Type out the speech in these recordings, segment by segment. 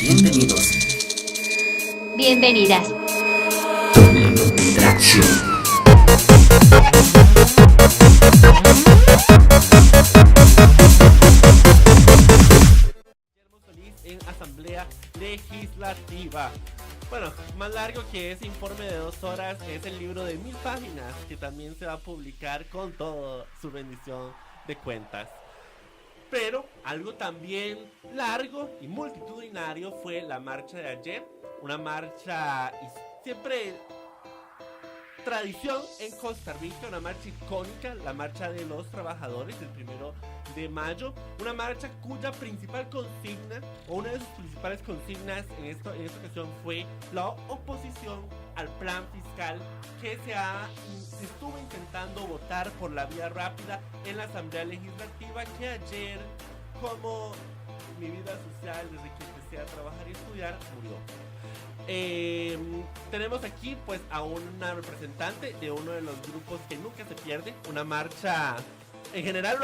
Bienvenidos. Bienvenidas. Doble tracción. Solís en Asamblea Legislativa. Bueno, más largo que ese informe de 2 horas es el libro de 1000 páginas que también se va a publicar con toda su bendición de cuentas. Pero algo también largo y multitudinario fue la marcha de ayer. Una marcha siempre tradición en Costa Rica, una marcha icónica, la marcha de los trabajadores del 1 de mayo, una marcha cuya principal consigna, o una de sus principales consignas en esta ocasión fue la oposición al plan fiscal que se estuvo intentando votar por la vía rápida en la Asamblea Legislativa, que ayer, como mi vida social desde que empecé a trabajar y estudiar, murió. Tenemos aquí pues a una representante de uno de los grupos que nunca se pierde, una marcha, en general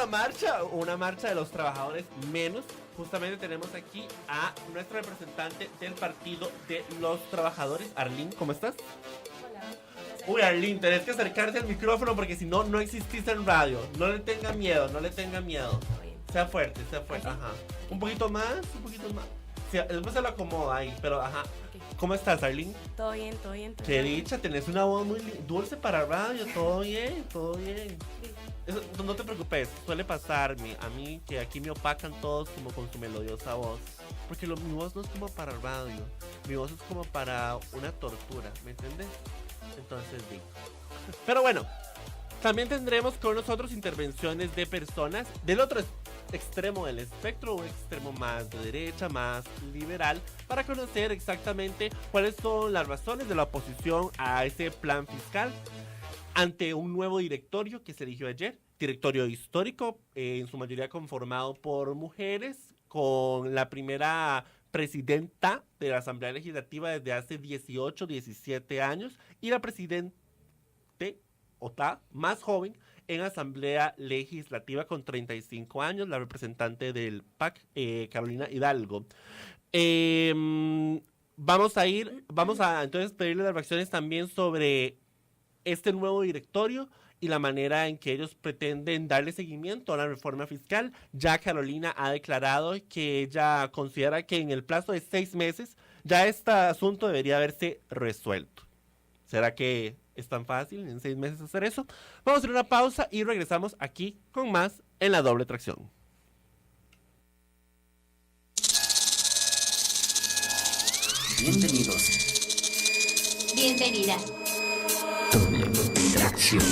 una marcha de los trabajadores menos. Justamente tenemos aquí a nuestra representante del Partido de los Trabajadores, Arlene, ¿cómo estás? Hola. Uy, Arlene, tenés que acercarse al micrófono porque si no, no existís en radio. No le tenga miedo. Sea fuerte, ajá. Un poquito más. Sí, después se lo acomoda ahí, pero ajá. ¿Cómo estás, Arlene? Todo bien. Qué dicha, tenés una voz muy dulce para radio, todo bien. Eso, no te preocupes, suele pasarme a mí que aquí me opacan todos como con su melodiosa voz. Porque mi voz no es como para radio, mi voz es como para una tortura, ¿me entiendes? Entonces, sí. Pero bueno, también tendremos con nosotros intervenciones de personas del otro extremo del espectro, un extremo más de derecha, más liberal, para conocer exactamente cuáles son las razones de la oposición a ese plan fiscal ante un nuevo directorio que se eligió ayer, directorio histórico, en su mayoría conformado por mujeres, con la primera presidenta de la Asamblea Legislativa desde hace 18, 17 años y la presidente más joven en Asamblea Legislativa con 35 años, la representante del PAC, Carolina Hidalgo. Vamos a entonces pedirle las reacciones también sobre este nuevo directorio y la manera en que ellos pretenden darle seguimiento a la reforma fiscal. Ya Carolina ha declarado que ella considera que en el plazo de 6 meses ya este asunto debería haberse resuelto. ¿Será que es tan fácil en 6 meses hacer eso? Vamos a hacer una pausa y regresamos aquí con más en la doble tracción. Bienvenidos. Bienvenidas. Doble tracción.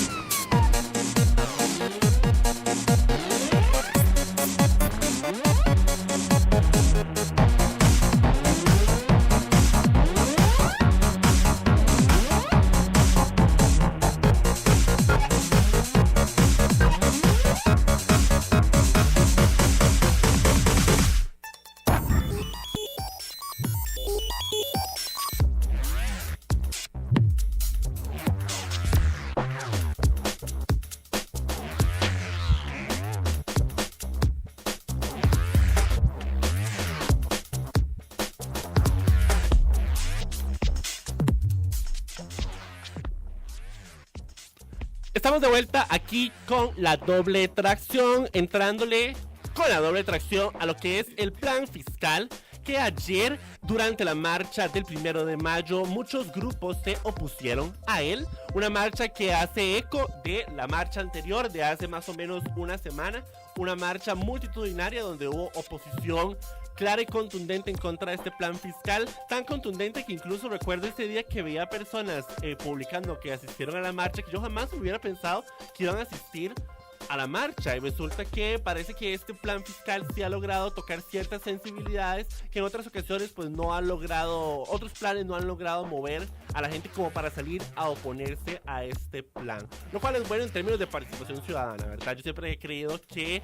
Estamos de vuelta aquí con la doble tracción, entrándole con la doble tracción a lo que es el plan fiscal, que ayer durante la marcha del 1 de mayo muchos grupos se opusieron a él. Una marcha que hace eco de la marcha anterior de hace más o menos una semana, una marcha multitudinaria donde hubo oposición clara y contundente en contra de este plan fiscal, tan contundente que incluso recuerdo ese día que veía personas publicando que asistieron a la marcha, que yo jamás hubiera pensado que iban a asistir a la marcha, y resulta que parece que este plan fiscal sí ha logrado tocar ciertas sensibilidades que en otras ocasiones pues no han logrado, otros planes no han logrado mover a la gente como para salir a oponerse a este plan, lo cual es bueno en términos de participación ciudadana, ¿verdad? Yo siempre he creído que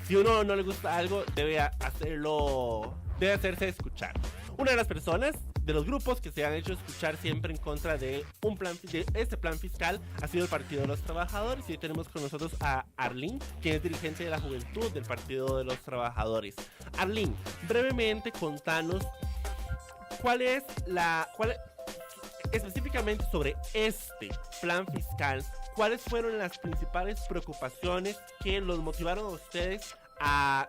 si uno no le gusta algo debe hacerse escuchar. Una de las personas de los grupos que se han hecho escuchar siempre en contra de este plan fiscal ha sido el Partido de los Trabajadores, y hoy tenemos con nosotros a Arlene, quien es dirigente de la juventud del Partido de los Trabajadores. Arlene, brevemente contanos específicamente sobre este plan fiscal, ¿cuáles fueron las principales preocupaciones que los motivaron a ustedes a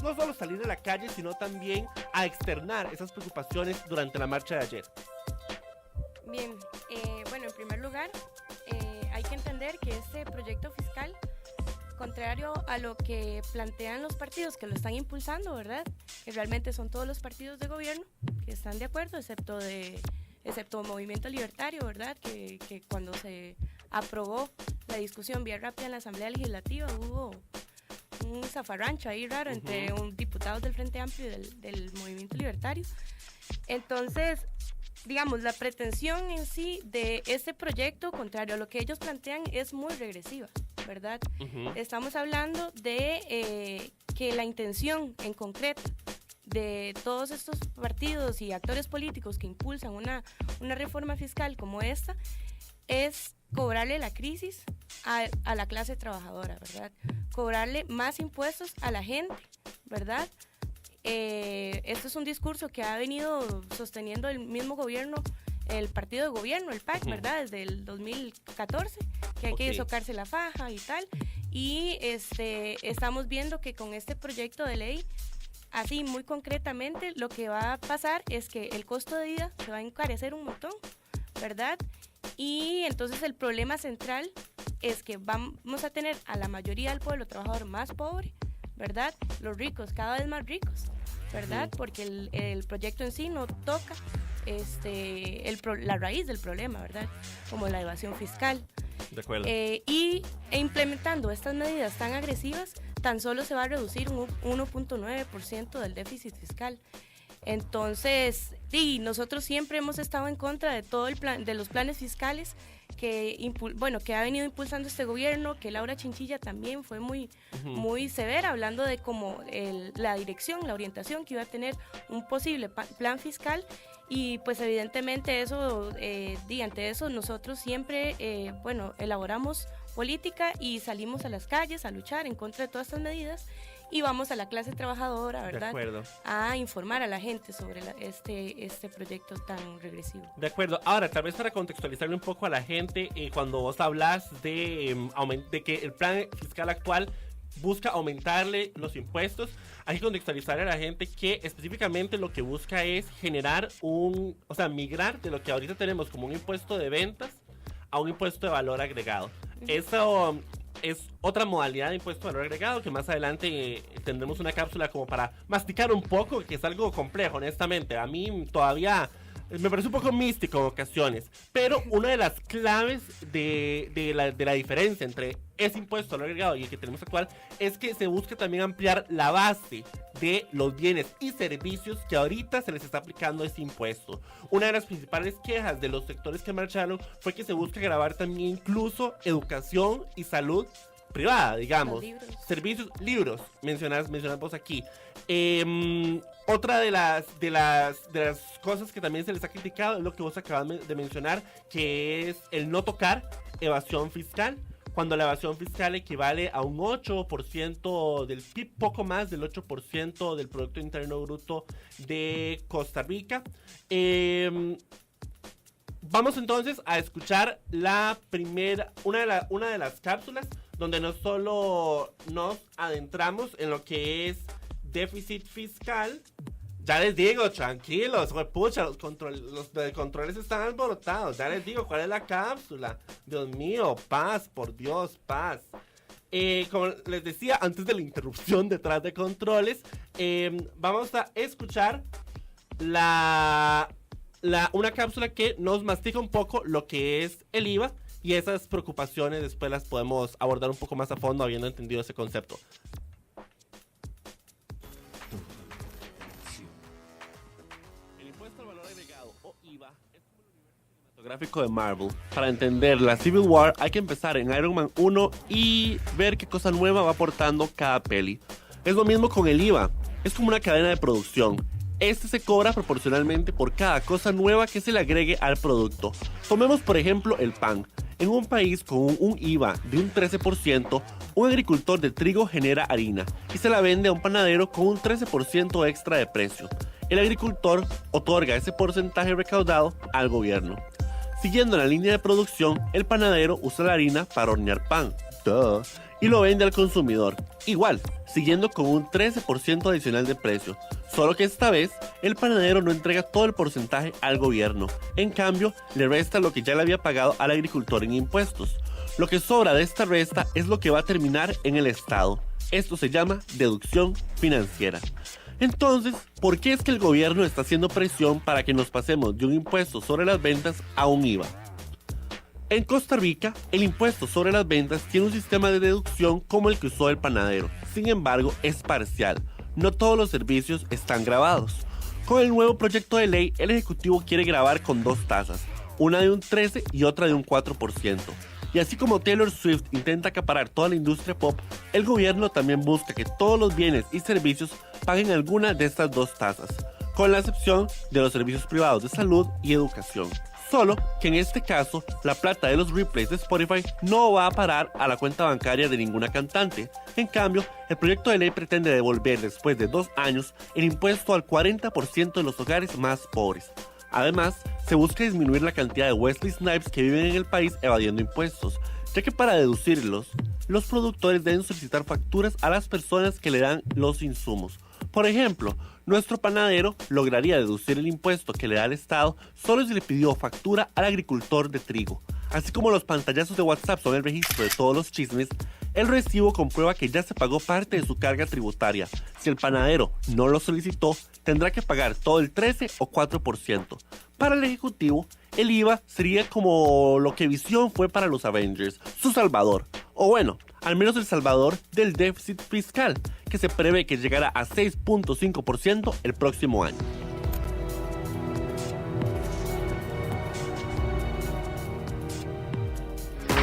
no solo salir de la calle, sino también a externar esas preocupaciones durante la marcha de ayer? Bien, bueno, en primer lugar, hay que entender que este proyecto fiscal, contrario a lo que plantean los partidos que lo están impulsando, ¿verdad? Que realmente son todos los partidos de gobierno que están de acuerdo, excepto Movimiento Libertario, ¿verdad? Que cuando se aprobó la discusión vía rápida en la Asamblea Legislativa hubo un zafarrancho ahí raro entre diputados del Frente Amplio y del Movimiento Libertario. Entonces, digamos, la pretensión en sí de este proyecto, contrario a lo que ellos plantean, es muy regresiva, ¿verdad? Estamos hablando de que la intención en concreto de todos estos partidos y actores políticos que impulsan una reforma fiscal como esta es cobrarle la crisis a la clase trabajadora, ¿verdad? Cobrarle más impuestos a la gente, ¿verdad? Esto es un discurso que ha venido sosteniendo el mismo gobierno, el partido de gobierno, el PAC, ¿verdad? Desde el 2014, que hay que socarse la faja y tal. Y estamos viendo que con este proyecto de ley, así muy concretamente, lo que va a pasar es que el costo de vida se va a encarecer un montón, ¿verdad? Y entonces el problema central es que vamos a tener a la mayoría del pueblo trabajador más pobre, ¿verdad? Los ricos cada vez más ricos, ¿verdad? Porque el proyecto en sí no toca la raíz del problema, ¿verdad? Como la evasión fiscal. De acuerdo. Y implementando estas medidas tan agresivas, tan solo se va a reducir un 1.9% del déficit fiscal. Entonces, sí, nosotros siempre hemos estado en contra de todo el plan, de los planes fiscales que ha venido impulsando este gobierno, que Laura Chinchilla también fue muy severa, hablando de como la dirección, la orientación que iba a tener un posible plan fiscal. Y pues evidentemente eso, ante eso nosotros siempre, elaboramos política y salimos a las calles a luchar en contra de todas estas medidas y vamos a la clase trabajadora, ¿verdad? De acuerdo. A informar a la gente sobre este proyecto tan regresivo. De acuerdo. Ahora, tal vez para contextualizarle un poco a la gente, cuando vos hablas de que el plan fiscal actual busca aumentarle los impuestos, hay que contextualizar a la gente que específicamente lo que busca es generar migrar de lo que ahorita tenemos como un impuesto de ventas a un impuesto de valor agregado. Eso es otra modalidad de impuesto de valor agregado que más adelante tendremos una cápsula como para masticar un poco, que es algo complejo, honestamente. A mí todavía me parece un poco místico en ocasiones, pero una de las claves de la diferencia entre ese impuesto de valor agregado y el que tenemos actual es que se busca también ampliar la base de los bienes y servicios que ahorita se les está aplicando ese impuesto. Una de las principales quejas de los sectores que marcharon fue que se busca gravar también incluso educación y salud privada, digamos. Servicios, libros, mencionas vos aquí. Otra de las cosas que también se les ha criticado es lo que vos acabas de mencionar, que es el no tocar evasión fiscal, cuando la evasión fiscal equivale a un 8% del PIB, poco más del 8% del Producto Interno Bruto de Costa Rica. Vamos entonces a escuchar una de las cápsulas donde no solo nos adentramos en lo que es déficit fiscal. Ya les digo, tranquilos, pucha, los controles están alborotados. Ya les digo cuál es la cápsula. Dios mío, paz, por Dios, paz. Como les decía antes de la interrupción detrás de controles, vamos a escuchar una cápsula que nos mastica un poco lo que es el IVA, y esas preocupaciones después las podemos abordar un poco más a fondo habiendo entendido ese concepto. El impuesto al valor agregado, o IVA, es como el universo cinematográfico de Marvel. Para entender la Civil War hay que empezar en Iron Man 1 y ver qué cosa nueva va aportando cada peli. Es lo mismo con el IVA, es como una cadena de producción. Este se cobra proporcionalmente por cada cosa nueva que se le agregue al producto. Tomemos por ejemplo el pan. En un país con un IVA de un 13%, un agricultor de trigo genera harina y se la vende a un panadero con un 13% extra de precio. el agricultor otorga ese porcentaje recaudado al gobierno. Siguiendo la línea de producción, el panadero usa la harina para hornear pan, y lo vende al consumidor, igual, siguiendo con un 13% adicional de precio, solo que esta vez el panadero no entrega todo el porcentaje al gobierno, en cambio le resta lo que ya le había pagado al agricultor en impuestos. Lo que sobra de esta resta es lo que va a terminar en el Estado. Esto se llama deducción financiera. Entonces, ¿por qué es que el gobierno está haciendo presión para que nos pasemos de un impuesto sobre las ventas a un IVA? En Costa Rica, el impuesto sobre las ventas tiene un sistema de deducción como el que usó el panadero. Sin embargo, es parcial. No todos los servicios están grabados. Con el nuevo proyecto de ley, el Ejecutivo quiere grabar con dos tasas, una de un 13% y otra de un 4%. Y así como Taylor Swift intenta acaparar toda la industria pop, el gobierno también busca que todos los bienes y servicios paguen alguna de estas dos tasas, con la excepción de los servicios privados de salud y educación. Solo que en este caso, la plata de los replays de Spotify no va a parar a la cuenta bancaria de ninguna cantante. En cambio, el proyecto de ley pretende devolver después de 2 años el impuesto al 40% de los hogares más pobres. Además, se busca disminuir la cantidad de Wesley Snipes que viven en el país evadiendo impuestos, ya que para deducirlos, los productores deben solicitar facturas a las personas que le dan los insumos. Por ejemplo, nuestro panadero lograría deducir el impuesto que le da el Estado solo si le pidió factura al agricultor de trigo. Así como los pantallazos de WhatsApp son el registro de todos los chismes, el recibo comprueba que ya se pagó parte de su carga tributaria. Si el panadero no lo solicitó, tendrá que pagar todo el 13 o 4%. Para el Ejecutivo, el IVA sería como lo que Visión fue para los Avengers, su salvador. O bueno, al menos el salvador del déficit fiscal, que se prevé que llegará a 6.5% el próximo año.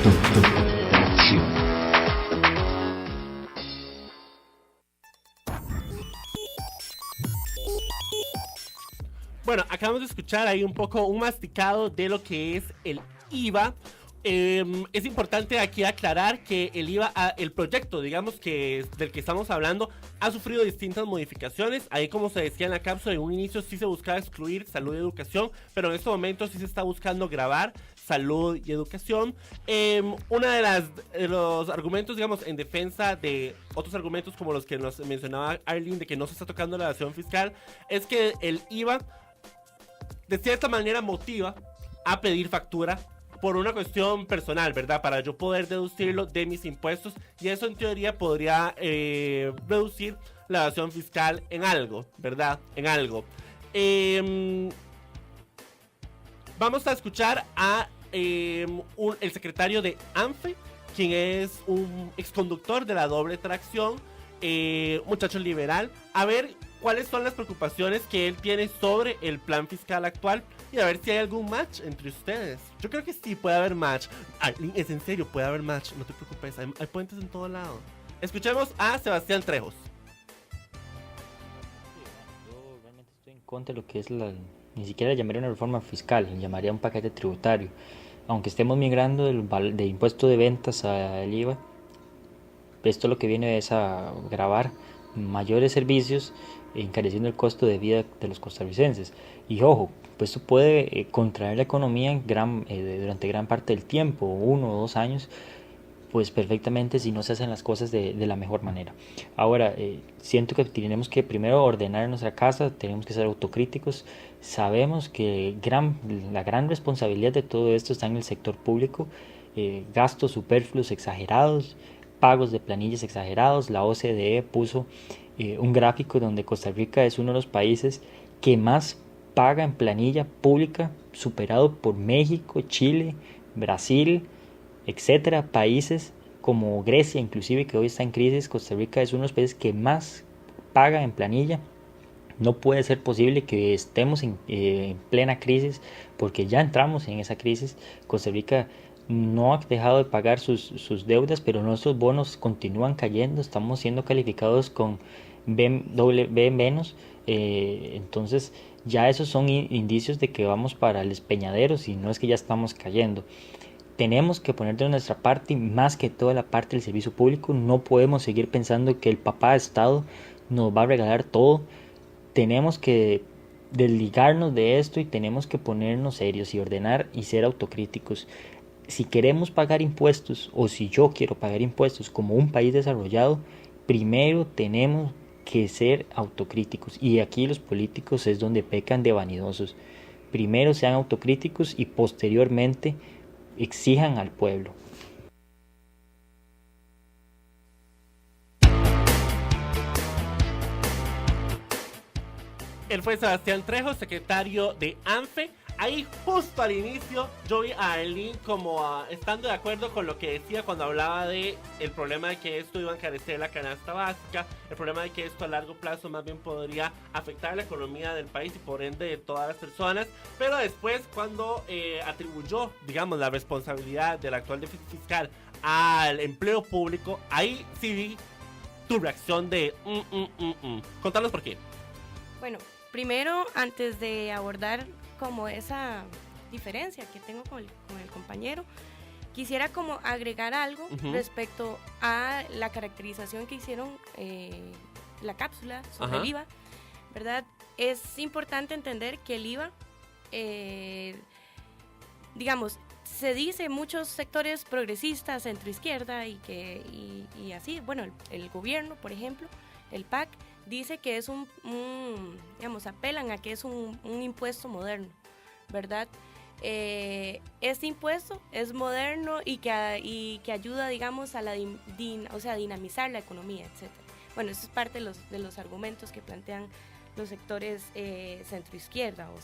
Tracción. Bueno, acabamos de escuchar ahí un poco un masticado de lo que es el IVA. Es importante aquí aclarar que el IVA, el proyecto, digamos que del que estamos hablando, ha sufrido distintas modificaciones. Ahí, como se decía en la cápsula, en un inicio sí se buscaba excluir salud y educación, pero en este momento sí se está buscando grabar salud y educación. Una de los argumentos, digamos, en defensa de otros argumentos como los que nos mencionaba Arlene, de que no se está tocando la evasión fiscal, es que el IVA de cierta manera motiva a pedir factura por una cuestión personal, ¿verdad? Para yo poder deducirlo de mis impuestos, y eso en teoría podría reducir la evasión fiscal en algo, ¿verdad? En algo. Vamos a escuchar a el secretario de ANFE, quien es un exconductor de la doble tracción, muchacho liberal, a ver cuáles son las preocupaciones que él tiene sobre el plan fiscal actual y a ver si hay algún match entre ustedes. Yo creo que sí, puede haber match. Arlene, es en serio, puede haber match, no te preocupes, hay puentes en todo lado. Escuchemos a Sebastián Trejos. Yo realmente estoy en contra de lo que es ni siquiera llamaría una reforma fiscal, llamaría un paquete tributario. Aunque estemos migrando del impuesto de ventas al IVA, esto lo que viene es a gravar mayores servicios, encareciendo el costo de vida de los costarricenses. Y ojo, pues esto puede contraer la economía durante gran parte del tiempo, 1 o 2 años, pues perfectamente si no se hacen las cosas de la mejor manera. Ahora, siento que tenemos que primero ordenar nuestra casa, tenemos que ser autocríticos. Sabemos que la gran responsabilidad de todo esto está en el sector público, gastos superfluos exagerados, pagos de planillas exagerados. La OCDE puso un gráfico donde Costa Rica es uno de los países que más paga en planilla pública, superado por México, Chile, Brasil, etcétera. Países como Grecia, inclusive, que hoy está en crisis. Costa Rica es uno de los países que más paga en planilla. No puede ser posible que estemos en plena crisis, porque ya entramos en esa crisis. Costa Rica no ha dejado de pagar sus deudas, pero nuestros bonos continúan cayendo. Estamos siendo calificados con B menos. Entonces ya esos son indicios de que vamos para el despeñadero, si no es que ya estamos cayendo. Tenemos que poner de nuestra parte, más que toda la parte del servicio público. No podemos seguir pensando que el papá Estado nos va a regalar todo. Tenemos que desligarnos de esto y tenemos que ponernos serios y ordenar y ser autocríticos. Si queremos pagar impuestos, o si yo quiero pagar impuestos como un país desarrollado, primero tenemos que ser autocríticos. Y aquí los políticos es donde pecan de vanidosos. Primero sean autocríticos y posteriormente exijan al pueblo. Él fue Sebastián Trejo, secretario de ANFE. Ahí justo al inicio yo vi a Eileen como estando de acuerdo con lo que decía cuando hablaba de el problema de que esto iba a encarecer la canasta básica, el problema de que esto a largo plazo más bien podría afectar la economía del país y por ende de todas las personas. Pero después cuando atribuyó, digamos, la responsabilidad del actual déficit fiscal al empleo público, ahí sí vi tu reacción de Contanos por qué. Bueno, primero, antes de abordar como esa diferencia que tengo con el compañero, quisiera como agregar algo respecto a la caracterización que hicieron la cápsula sobre el IVA, ¿verdad? Es importante entender que el IVA, digamos, se dice muchos sectores progresistas, centroizquierda y así, bueno, el gobierno, por ejemplo, el PAC, dice que es digamos, apelan a que es un impuesto moderno, ¿verdad? Este impuesto es moderno y que ayuda, digamos, a dinamizar la economía, etc. Bueno, eso es parte de los argumentos que plantean los sectores centroizquierda o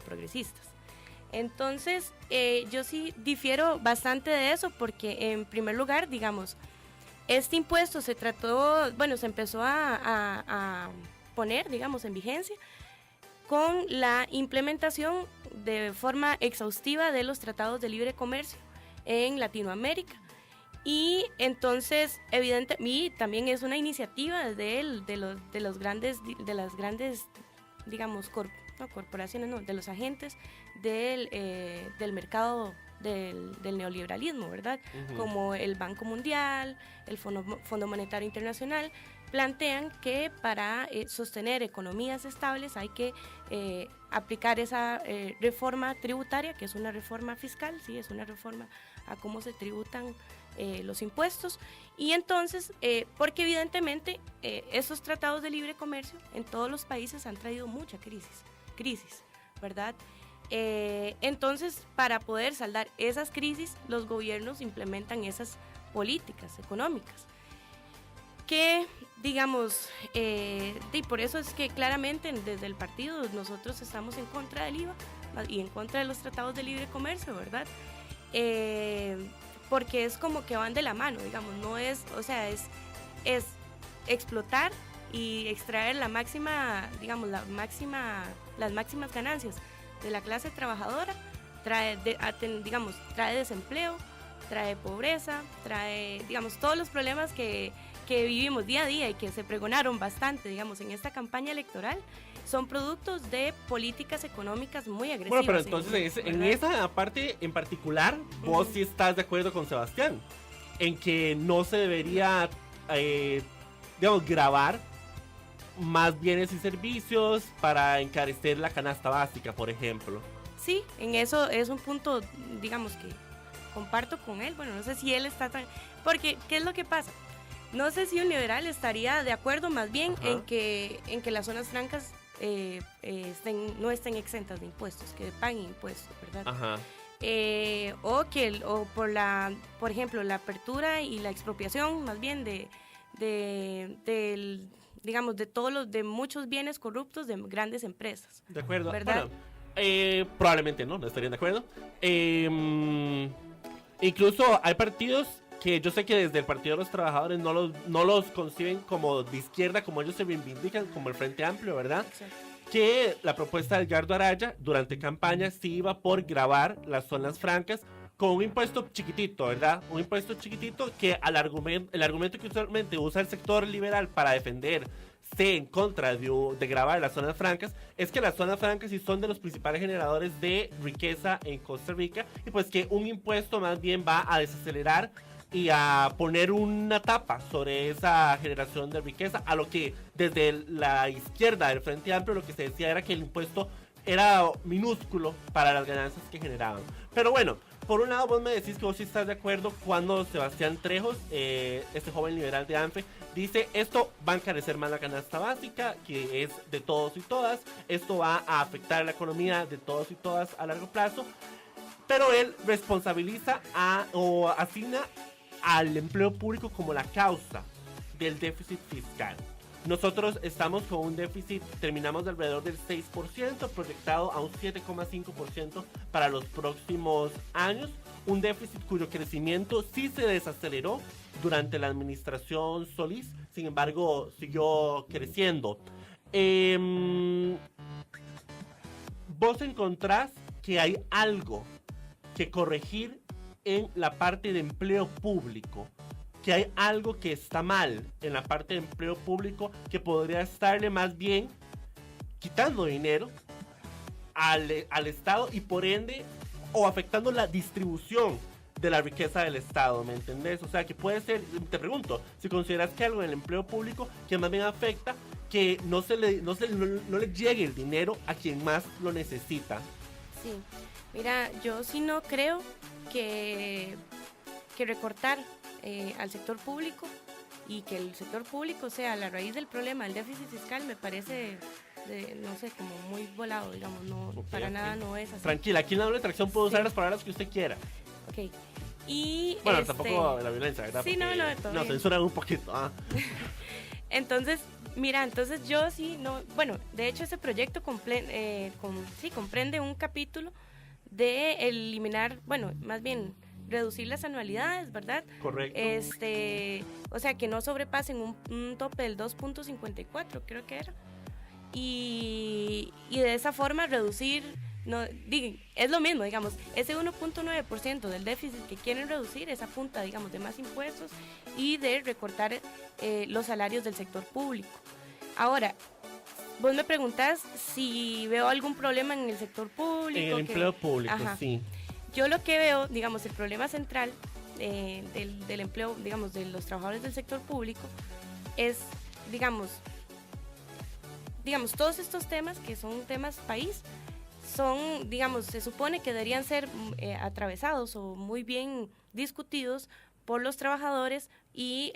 progresistas. Entonces, yo sí difiero bastante de eso porque, en primer lugar, digamos, este impuesto se empezó a poner, digamos, en vigencia con la implementación de forma exhaustiva de los tratados de libre comercio en Latinoamérica. Y entonces, y también es una iniciativa de las grandes, digamos, corporaciones, de los agentes del mercado del neoliberalismo, ¿verdad? Como el Banco Mundial, el Fondo Monetario Internacional, plantean que para sostener economías estables hay que aplicar esa reforma tributaria, que es una reforma fiscal, sí, es una reforma a cómo se tributan los impuestos. Y entonces, porque evidentemente esos tratados de libre comercio en todos los países han traído mucha crisis, ¿verdad? Entonces, para poder saldar esas crisis, los gobiernos implementan esas políticas económicas que, digamos, y por eso es que claramente desde el partido nosotros estamos en contra del IVA y en contra de los tratados de libre comercio, ¿verdad? Porque es como que van de la mano, digamos, no es, o sea, es explotar y extraer las máximas ganancias de la clase trabajadora, trae desempleo, trae pobreza, trae, digamos, todos los problemas que vivimos día a día y que se pregonaron bastante, digamos, en esta campaña electoral, son productos de políticas económicas muy agresivas. Bueno, pero entonces en esa parte en particular, vos sí estás de acuerdo con Sebastián, en que no se debería, digamos, gravar más bienes y servicios para encarecer la canasta básica, por ejemplo. Sí, en eso es un punto, digamos, que comparto con él. Bueno, no sé si él está tan... Porque, ¿qué es lo que pasa? No sé si un liberal estaría de acuerdo más bien en que las zonas francas no estén exentas de impuestos, que paguen impuestos, ¿verdad? Ajá. Por ejemplo, la apertura y la expropiación más bien digamos, de muchos bienes corruptos de grandes empresas. De acuerdo, ¿verdad? Bueno, probablemente no estarían de acuerdo. Incluso hay partidos que yo sé que desde el Partido de los Trabajadores no los conciben como de izquierda, como ellos se reivindican, como el Frente Amplio, ¿verdad? Exacto. Que la propuesta de Edgardo Araya durante campaña sí iba por gravar las zonas francas con un impuesto chiquitito, ¿verdad? Un impuesto chiquitito que el argumento que usualmente usa el sector liberal para defenderse en contra de gravar las zonas francas es que las zonas francas sí son de los principales generadores de riqueza en Costa Rica y pues que un impuesto más bien va a desacelerar y a poner una tapa sobre esa generación de riqueza, a lo que desde la izquierda del Frente Amplio lo que se decía era que el impuesto era minúsculo para las ganancias que generaban. Pero bueno, por un lado vos me decís que vos sí estás de acuerdo cuando Sebastián Trejos, este joven liberal de ANFE, dice esto va a encarecer más la canasta básica, que es de todos y todas, esto va a afectar la economía de todos y todas a largo plazo, pero él responsabiliza o asigna al empleo público como la causa del déficit fiscal. Nosotros estamos con un déficit, terminamos de alrededor del 6%, proyectado a un 7,5% para los próximos años. Un déficit cuyo crecimiento sí se desaceleró durante la administración Solís, sin embargo siguió creciendo. Vos encontrás que hay algo que corregir en la parte de empleo público, que hay algo que está mal en la parte de empleo público, que podría estarle más bien quitando dinero al Estado y por ende o afectando la distribución de la riqueza del Estado, ¿me entendés? O sea, que puede ser, te pregunto, si consideras que algo en el empleo público que más bien afecta que no le llegue el dinero a quien más lo necesita. Sí, mira, yo sí no creo que recortar al sector público y que el sector público sea la raíz del problema del déficit fiscal me parece, no sé, como muy volado, digamos, no, okay, para nada no es así. Tranquila, aquí en la doble tracción puedo usar las palabras que usted quiera. Ok. Y bueno, tampoco la violencia, ¿verdad? Sí, porque no, censuran un poquito. Entonces, mira, entonces yo sí, no, bueno, de hecho ese proyecto comprende un capítulo de eliminar, bueno, más bien reducir las anualidades, ¿verdad? Correcto. O sea, que no sobrepasen un tope del 2.54, creo que era. Y de esa forma reducir, es lo mismo, digamos, ese 1.9% del déficit que quieren reducir es a punta, digamos, de más impuestos y de recortar los salarios del sector público. Ahora, vos me preguntás si veo algún problema en el sector público. En el empleo público, ajá, sí. Yo lo que veo, digamos, el problema central del empleo, digamos, de los trabajadores del sector público es, digamos, todos estos temas que son temas país, son, digamos, se supone que deberían ser atravesados o muy bien discutidos por los trabajadores y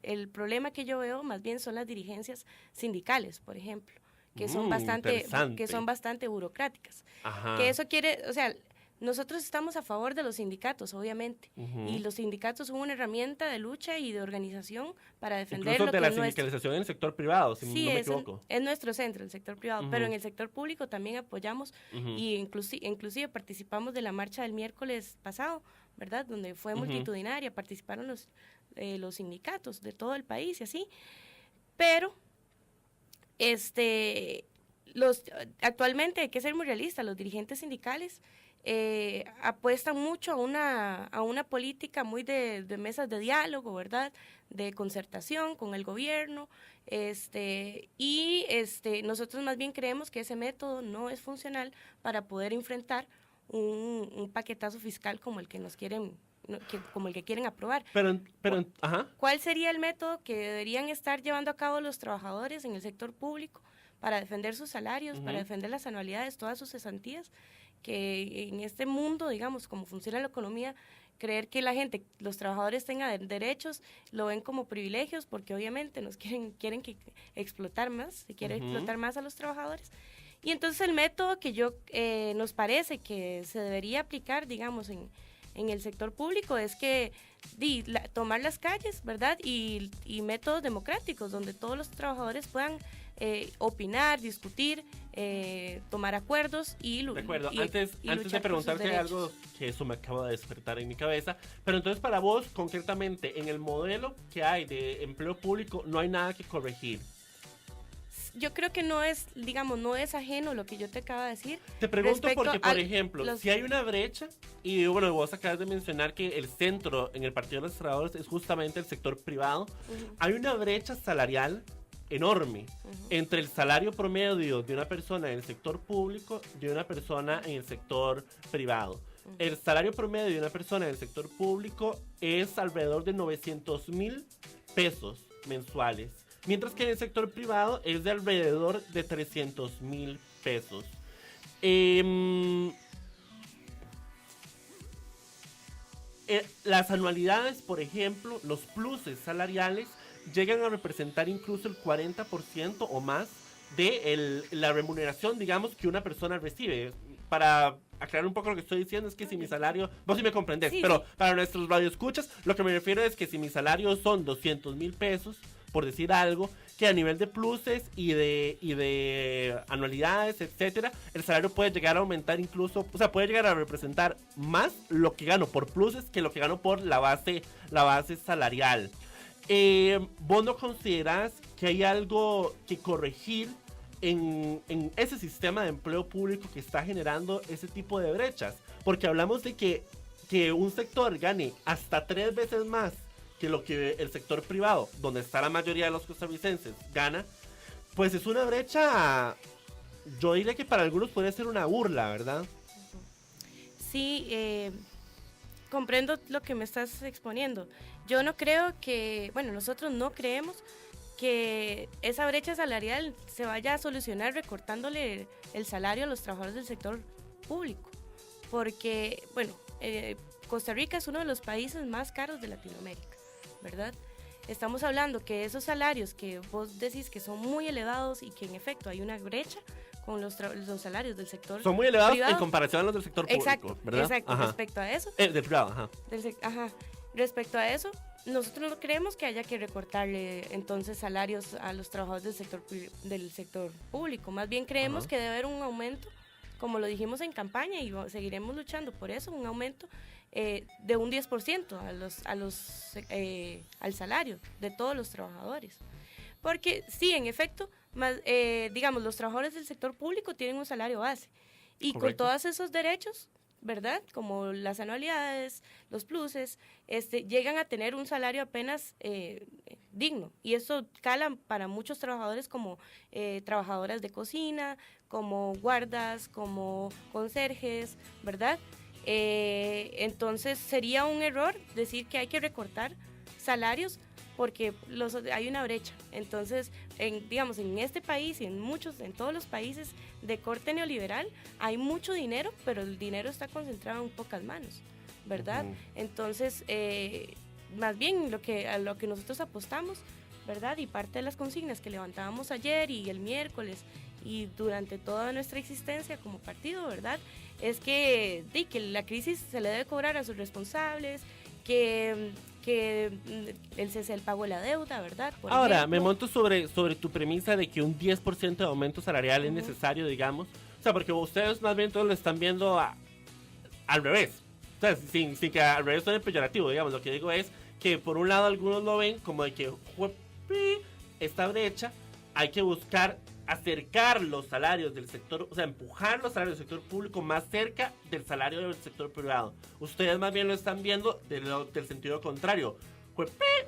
el problema que yo veo más bien son las dirigencias sindicales, por ejemplo, que son bastante burocráticas. Ajá. Que eso quiere, o sea, nosotros estamos a favor de los sindicatos, obviamente, y los sindicatos son una herramienta de lucha y de organización para defender incluso lo de que la es sindicalización en el sector privado, si sí, no me equivoco. Es nuestro centro, el sector privado, pero en el sector público también apoyamos y inclusive participamos de la marcha del miércoles pasado, ¿verdad? Donde fue multitudinaria, participaron los sindicatos de todo el país y así, pero actualmente hay que ser muy realistas, los dirigentes sindicales apuestan mucho a una política muy de mesas de diálogo, ¿verdad? De concertación con el gobierno, nosotros más bien creemos que ese método no es funcional para poder enfrentar un paquetazo fiscal como el que nos quieren, como el que quieren aprobar. Pero ajá. ¿Cuál sería el método que deberían estar llevando a cabo los trabajadores en el sector público para defender sus salarios, para defender las anualidades, todas sus cesantías? Que en este mundo, digamos, como funciona la economía, creer que la gente, los trabajadores tengan derechos, lo ven como privilegios, porque obviamente nos quieren explotar más, se quiere explotar más a los trabajadores. Y entonces el método que nos parece que se debería aplicar, digamos, en el sector público es que tomar las calles, ¿verdad? Y métodos democráticos, donde todos los trabajadores puedan opinar, discutir, tomar acuerdos y de acuerdo. Antes de preguntarte algo, que eso me acaba de despertar en mi cabeza, pero entonces para vos, concretamente, en el modelo que hay de empleo público, no hay nada que corregir. Yo creo que no es ajeno lo que yo te acabo de decir. Te pregunto porque, por ejemplo, si hay una brecha, y bueno, vos acabas de mencionar que el centro en el Partido de los Trabajadores es justamente el sector privado, hay una brecha salarial enorme entre el salario promedio de una persona en el sector público y una persona en el sector privado. el salario promedio de una persona en el sector público es alrededor de 900,000 pesos mensuales, mientras que en el sector privado es de alrededor de 300,000 pesos. Las anualidades, por ejemplo, los pluses salariales llegan a representar incluso el 40% o más de la remuneración, digamos, que una persona recibe. Para aclarar un poco lo que estoy diciendo, es que si mi salario, vos sí me comprendés, Sí, pero sí. para nuestros radioescuchas, lo que me refiero es que si mi salario son 200,000 pesos, por decir algo, que a nivel de pluses y de anualidades, etcétera, el salario puede llegar a aumentar incluso, o sea, puede llegar a representar más lo que gano por pluses que lo que gano por la base salarial. ¿Vos no considerás que hay algo que corregir en ese sistema de empleo público que está generando ese tipo de brechas? Porque hablamos de que un sector gane hasta 3 veces más que lo que el sector privado, donde está la mayoría de los costarricenses, gana, pues es una brecha, yo diría que para algunos puede ser una burla, ¿verdad? Sí, comprendo lo que me estás exponiendo. Yo no creo que, bueno, nosotros no creemos que esa brecha salarial se vaya a solucionar recortándole el salario a los trabajadores del sector público, porque, bueno, Costa Rica es uno de los países más caros de Latinoamérica, ¿verdad? Estamos hablando que esos salarios que vos decís que son muy elevados y que en efecto hay una brecha con los salarios del sector Son muy elevados privado. en comparación a los del sector público, Exacto, ¿verdad? exacto. Ajá. Respecto a eso, Del privado, ajá. ajá. Respecto a eso, nosotros no creemos que haya que recortarle entonces salarios a los trabajadores del sector público. Más bien creemos Ajá. que debe haber un aumento, como lo dijimos en campaña y seguiremos luchando por eso, un aumento de un 10% al salario de todos los trabajadores. Porque sí, en efecto, digamos, los trabajadores del sector público tienen un salario base y con Correcto. todos esos derechos, ¿verdad? Como las anualidades, los pluses, llegan a tener un salario apenas digno. Y eso cala para muchos trabajadores como trabajadoras de cocina, como guardas, como conserjes, ¿verdad? Entonces sería un error decir que hay que recortar salarios porque hay una brecha. Entonces, digamos, en este país y en todos los países de corte neoliberal hay mucho dinero, pero el dinero está concentrado en pocas manos, ¿verdad? Ujú. Entonces, más bien a lo que nosotros apostamos, ¿verdad? Y parte de las consignas que levantábamos ayer y el miércoles y durante toda nuestra existencia como partido, ¿verdad? Es que la crisis se le debe cobrar a sus responsables, que el cese del pago de la deuda, ¿verdad? Por Ahora, ejemplo. me monto sobre tu premisa de que un 10% de aumento salarial es necesario, digamos. O sea, porque ustedes más bien todos lo están viendo al revés. O sea, sin que al revés suene peyorativo, digamos. Lo que digo es que por un lado algunos lo ven como de que esta brecha hay que buscar acercar los salarios del sector, o sea, empujar los salarios del sector público más cerca del salario del sector privado. Ustedes más bien lo están viendo del sentido contrario.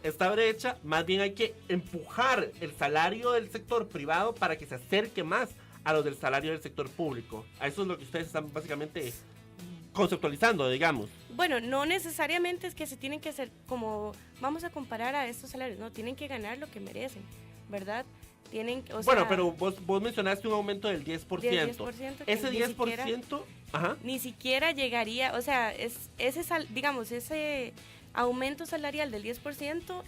Esta brecha, más bien hay que empujar el salario del sector privado para que se acerque más a los del salario del sector público. A eso es lo que ustedes están básicamente conceptualizando, digamos. Bueno, no necesariamente es que se tienen que hacer como, vamos a comparar a estos salarios, no, tienen que ganar lo que merecen, ¿verdad? Bueno, pero vos mencionaste un aumento del 10%. 10% que Ese ni 10%, ajá. ni siquiera llegaría, o sea, ese aumento salarial del 10%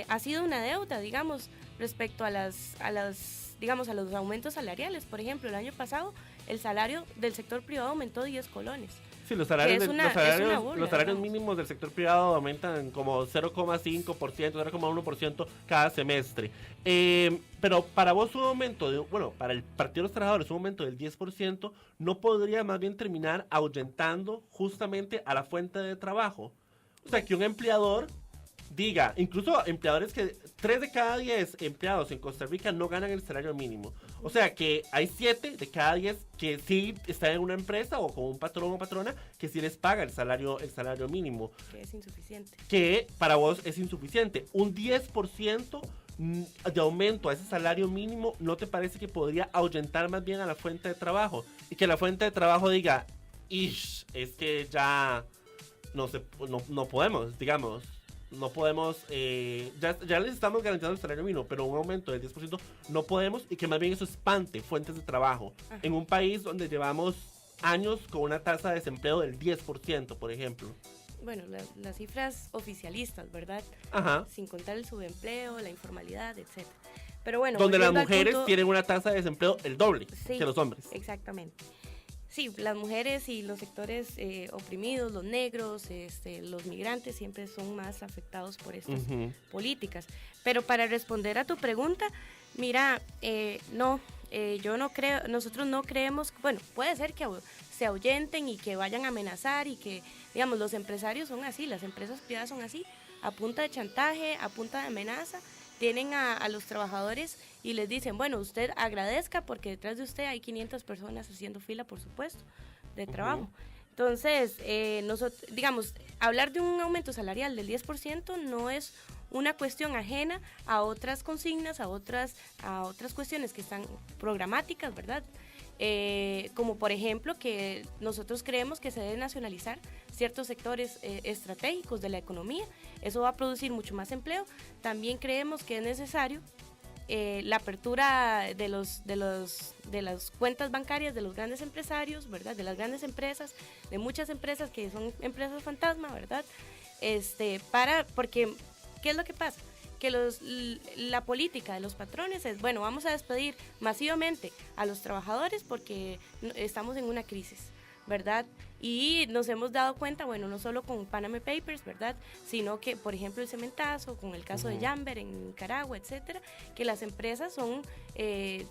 ha sido una deuda, digamos, respecto a los aumentos salariales. Por ejemplo, el año pasado el salario del sector privado aumentó 10 colones. Sí, los salarios, es una burla, los salarios digamos. mínimos del sector privado aumentan como 0,5%, 0,1% cada semestre. Pero para vos un aumento, para el Partido de los Trabajadores un aumento del 10% no podría más bien terminar ahuyentando justamente a la fuente de trabajo. O sea, que un empleador diga, incluso empleadores que 3 de cada 10 empleados en Costa Rica no ganan el salario mínimo. O sea que hay 7 de cada 10 que sí están en una empresa o con un patrón o patrona que sí les paga el salario mínimo. Que es insuficiente. Que para vos es insuficiente. Un 10% de aumento a ese salario mínimo, ¿no te parece que podría ahuyentar más bien a la fuente de trabajo? Y que la fuente de trabajo diga, ish, es que ya no podemos, digamos. No podemos, ya les estamos garantizando el salario mínimo, pero un aumento del 10% no podemos, y que más bien eso espante fuentes de trabajo. Ajá. En un país donde llevamos años con una tasa de desempleo del 10%, por ejemplo. Bueno, las cifras oficialistas, ¿verdad? Ajá. Sin contar el subempleo, la informalidad, etc. Pero bueno, Donde las volviendo al mujeres punto- tienen una tasa de desempleo el doble Sí, que los hombres. Exactamente. Sí, las mujeres y los sectores oprimidos, los negros, los migrantes siempre son más afectados por estas Ujú. políticas. Pero para responder a tu pregunta, mira, no, yo no creo, nosotros no creemos, bueno, puede ser que se ahuyenten y que vayan a amenazar y que, digamos, los empresarios son así, las empresas privadas son así, a punta de chantaje, a punta de amenaza, tienen a los trabajadores y les dicen, bueno, usted agradezca porque detrás de usted hay 500 personas haciendo fila, por supuesto, de trabajo. Entonces, nosotros, digamos, hablar de un aumento salarial del 10% no es una cuestión ajena a otras consignas, a otras cuestiones que están programáticas, ¿verdad? Como por ejemplo que nosotros creemos que se debe nacionalizar ciertos sectores estratégicos de la economía. Eso va a producir mucho más empleo. También creemos que es necesario la apertura de las cuentas bancarias de los grandes empresarios, ¿verdad? De las grandes empresas, de muchas empresas que son empresas fantasma, ¿verdad? Porque, ¿qué es lo que pasa? Que la política de los patrones es, bueno, vamos a despedir masivamente a los trabajadores porque estamos en una crisis, ¿verdad? Y nos hemos dado cuenta, bueno, no solo con Panama Papers, ¿verdad? Sino que, por ejemplo, el cementazo, con el caso de Yamber en Nicaragua, etcétera, que las empresas son,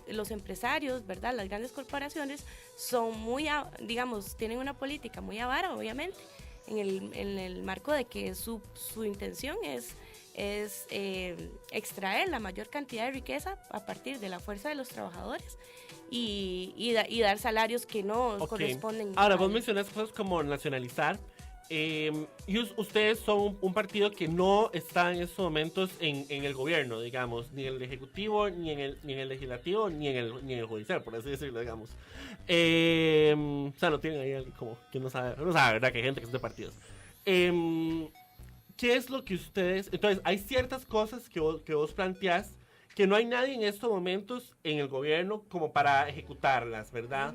los empresarios, ¿verdad? Las grandes corporaciones son muy, digamos, tienen una política muy avara, obviamente, en el marco de que su intención es extraer la mayor cantidad de riqueza a partir de la fuerza de los trabajadores y dar salarios que no corresponden. Ahora, vos mencionas cosas como nacionalizar. Y ustedes son un partido que no está en estos momentos en el gobierno, digamos, ni en el ejecutivo, ni en el legislativo, ni en el judicial, por así decirlo, digamos. O sea, no tienen ahí alguien como que no sabe, ¿verdad? Que hay gente que es de partidos. ¿Qué es lo que ustedes...? Entonces, hay ciertas cosas que vos planteás que no hay nadie en estos momentos en el gobierno como para ejecutarlas, ¿verdad?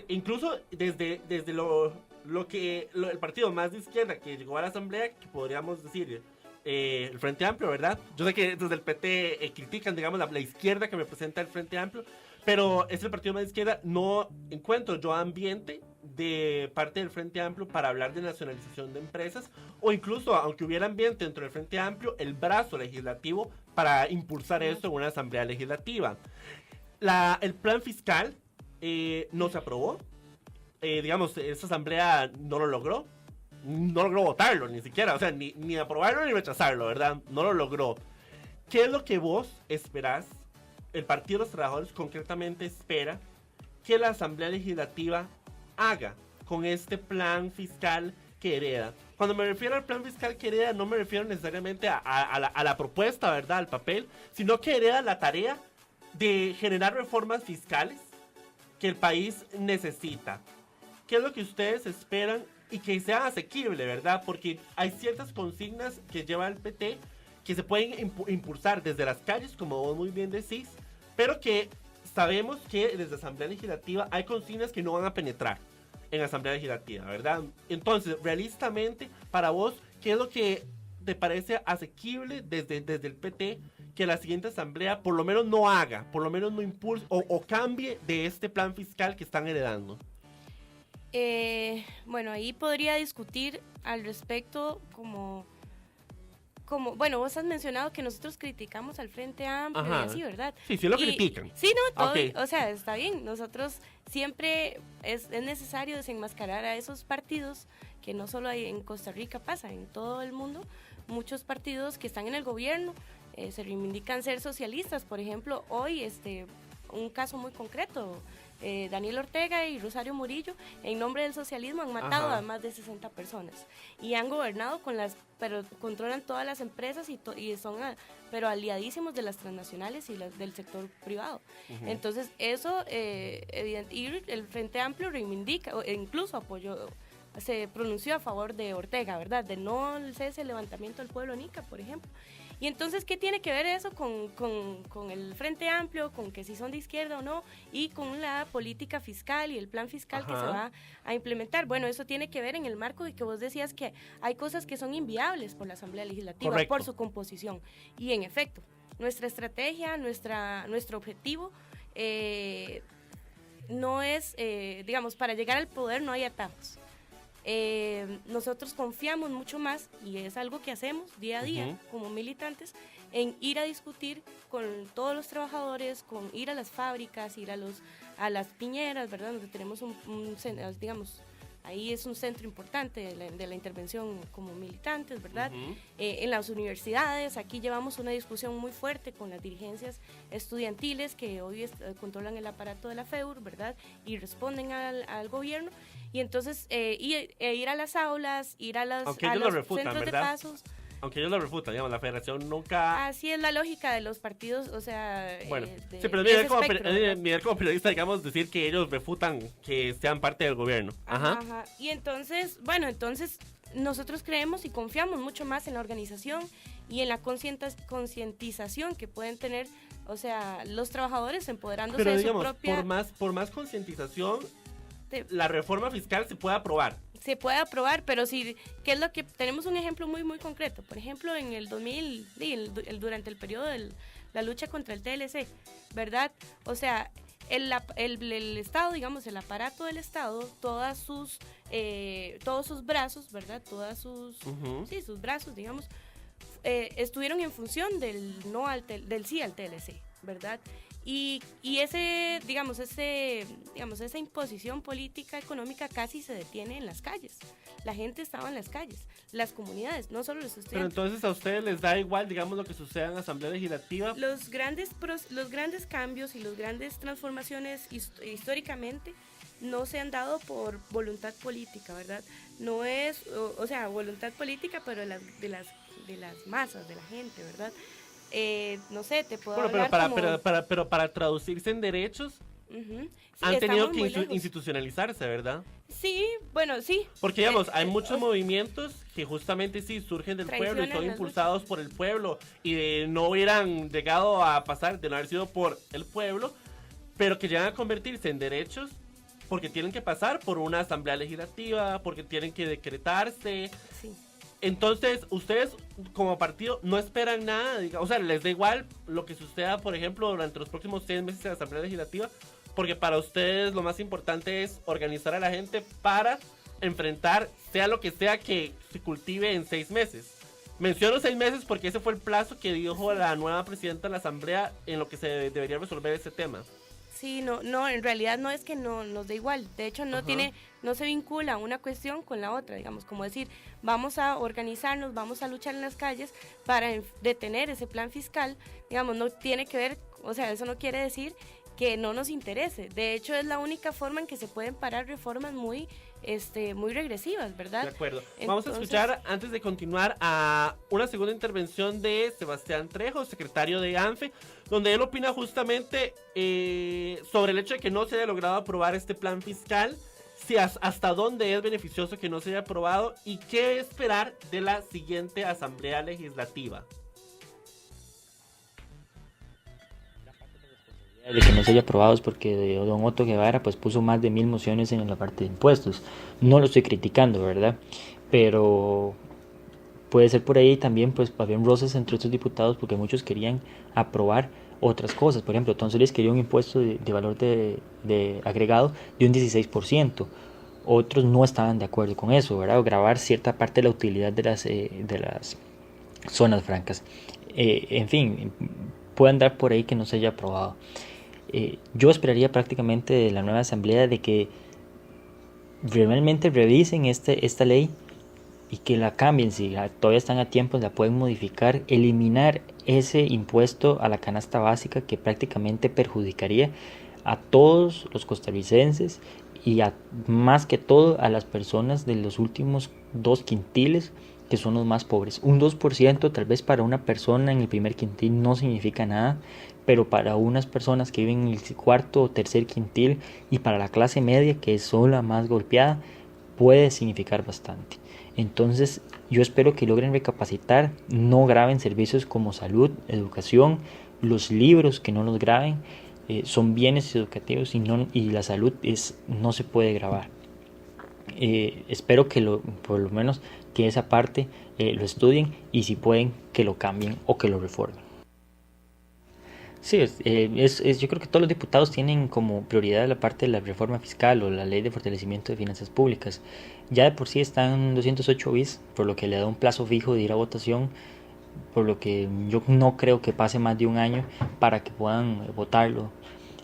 Incluso desde el partido más de izquierda que llegó a la asamblea, que podríamos decir el Frente Amplio, ¿verdad? Yo sé que desde el PT critican, digamos, la izquierda que representa el Frente Amplio, pero es el partido más de izquierda. No encuentro yo ambiente de parte del Frente Amplio para hablar de nacionalización de empresas, o incluso, aunque hubiera ambiente dentro del Frente Amplio, el brazo legislativo para impulsar esto en una asamblea legislativa. El plan fiscal no se aprobó. Digamos, esa asamblea no logró votarlo, ni siquiera, o sea, ni aprobarlo ni rechazarlo, ¿verdad? No lo logró. ¿Qué es lo que vos esperás? El Partido de los Trabajadores concretamente espera que la Asamblea Legislativa haga con este plan fiscal que hereda. Cuando me refiero al plan fiscal que hereda, no me refiero necesariamente a la propuesta, ¿verdad? Al papel, sino que hereda la tarea de generar reformas fiscales que el país necesita. ¿Qué es lo que ustedes esperan? Y que sea asequible, ¿verdad? Porque hay ciertas consignas que lleva el PT que se pueden impulsar desde las calles, como vos muy bien decís, pero que sabemos que desde Asamblea Legislativa hay consignas que no van a penetrar en Asamblea Legislativa, ¿verdad? Entonces, realistamente, para vos, ¿qué es lo que te parece asequible desde el PT que la siguiente Asamblea por lo menos no haga, por lo menos no impulse o cambie de este plan fiscal que están heredando? Bueno, ahí podría discutir al respecto como bueno, vos has mencionado que nosotros criticamos al Frente Amplio y así, ¿verdad? Sí, sí lo critican. Sí, no, todo, Okay. O sea, está bien. Nosotros siempre es necesario desenmascarar a esos partidos que no solo en Costa Rica pasa, en todo el mundo, muchos partidos que están en el gobierno se reivindican ser socialistas. Por ejemplo, hoy un caso muy concreto. Daniel Ortega y Rosario Murillo, en nombre del socialismo, han matado a más de 60 personas y han gobernado pero controlan todas las empresas y son pero aliadísimos de las transnacionales y del sector privado. Entonces eso, y el Frente Amplio reivindica, e incluso se pronunció a favor de Ortega, ¿verdad? De no cese el levantamiento del pueblo nica, por ejemplo. Y entonces, ¿qué tiene que ver eso con el Frente Amplio, con que si son de izquierda o no, y con la política fiscal y el plan fiscal que se va a implementar? Bueno, eso tiene que ver en el marco de que vos decías que hay cosas que son inviables por la Asamblea Legislativa, correcto, por su composición. Y en efecto, nuestra estrategia, nuestro objetivo no es, digamos, para llegar al poder no hay atajos. Nosotros confiamos mucho más, y es algo que hacemos día a día como militantes, en ir a discutir con todos los trabajadores, con ir a las fábricas, ir a las piñeras, ¿verdad? Donde tenemos digamos, ahí es un centro importante de la intervención como militantes, ¿verdad? En las universidades, aquí llevamos una discusión muy fuerte con las dirigencias estudiantiles que hoy controlan el aparato de la FEUR, ¿verdad? Y responden al gobierno. Y entonces, ir a las aulas, ir a los centros de pasos. Aunque ellos lo refutan, digamos, la federación nunca... Así es la lógica de los partidos, o sea... Bueno, sí, pero es mi deber como periodista, digamos, decir que ellos refutan que sean parte del gobierno. Ajá. Y entonces, nosotros creemos y confiamos mucho más en la organización y en la concientización que pueden tener, o sea, los trabajadores empoderándose pero, de digamos, su propia... por más concientización, la reforma fiscal se puede aprobar. Se puede aprobar, pero sí, ¿qué es lo que tenemos? Un ejemplo muy, muy concreto. Por ejemplo, en el 2000, durante el periodo de la lucha contra el TLC, ¿verdad? O sea, el Estado, digamos, el aparato del Estado, todos sus brazos, ¿verdad? Sus brazos, digamos, estuvieron en función del sí al TLC, ¿verdad? Y esa imposición política económica casi se detiene en las calles. La gente estaba en las calles, las comunidades, no solo los estudiantes. Pero entonces a ustedes les da igual, digamos, lo que suceda en la Asamblea Legislativa. Los grandes cambios y las grandes transformaciones históricamente no se han dado por voluntad política, ¿verdad? No es, o sea, voluntad política, pero de las masas, de la gente, ¿verdad? No sé, te puedo hablar pero para traducirse en derechos, sí, han tenido que institucionalizarse, ¿verdad? Sí, bueno, sí. Porque, digamos, hay muchos movimientos que justamente sí surgen del pueblo y son impulsados por el pueblo y no hubieran llegado a pasar de no haber sido por el pueblo, pero que llegan a convertirse en derechos porque tienen que pasar por una asamblea legislativa, porque tienen que decretarse. Sí. Entonces, ustedes como partido no esperan nada, o sea, les da igual lo que suceda, por ejemplo, durante los próximos 6 meses de la Asamblea Legislativa, porque para ustedes lo más importante es organizar a la gente para enfrentar, sea lo que sea que se cultive en 6 meses. Menciono 6 meses porque ese fue el plazo que dijo la nueva presidenta de la Asamblea en lo que se debería resolver ese tema. Sí, no, en realidad no es que no nos dé igual. De hecho, no se vincula una cuestión con la otra, digamos, como decir, vamos a organizarnos, vamos a luchar en las calles para detener ese plan fiscal, digamos, no tiene que ver, o sea, eso no quiere decir que no nos interese. De hecho, es la única forma en que se pueden parar reformas muy regresivas, ¿verdad? De acuerdo. Vamos a escuchar, antes de continuar, a una segunda intervención de Sebastián Trejo, secretario de ANFE, donde él opina justamente sobre el hecho de que no se haya logrado aprobar este plan fiscal, si hasta dónde es beneficioso que no se haya aprobado y qué esperar de la siguiente Asamblea Legislativa. De que no se haya aprobado es porque don Otto Guevara pues puso más de 1000 mociones en la parte de impuestos. No lo estoy criticando, ¿verdad? Pero puede ser por ahí también pues había roces entre estos diputados porque muchos querían aprobar otras cosas. Por ejemplo, Tom Solís quería un impuesto de valor de agregado de un 16%. Otros no estaban de acuerdo con eso, ¿verdad? O grabar cierta parte de la utilidad de las zonas francas. En fin, puede andar por ahí que no se haya aprobado. Yo esperaría prácticamente de la nueva asamblea de que realmente revisen esta ley y que la cambien, si todavía están a tiempo, la pueden modificar, eliminar ese impuesto a la canasta básica que prácticamente perjudicaría a todos los costarricenses y más que todo a las personas de los últimos 2 quintiles, que son los más pobres. Un 2% tal vez para una persona en el primer quintil no significa nada, pero para unas personas que viven en el cuarto o tercer quintil y para la clase media, que es la más golpeada, puede significar bastante. Entonces yo espero que logren recapacitar, no graben servicios como salud, educación, los libros que no los graben, son bienes educativos y la salud no se puede grabar. Espero que por lo menos que esa parte lo estudien y si pueden que lo cambien o que lo reformen. Sí, yo creo que todos los diputados tienen como prioridad la parte de la reforma fiscal o la ley de fortalecimiento de finanzas públicas. Ya de por sí están 208 bis, por lo que le da un plazo fijo de ir a votación, por lo que yo no creo que pase más de un año para que puedan votarlo.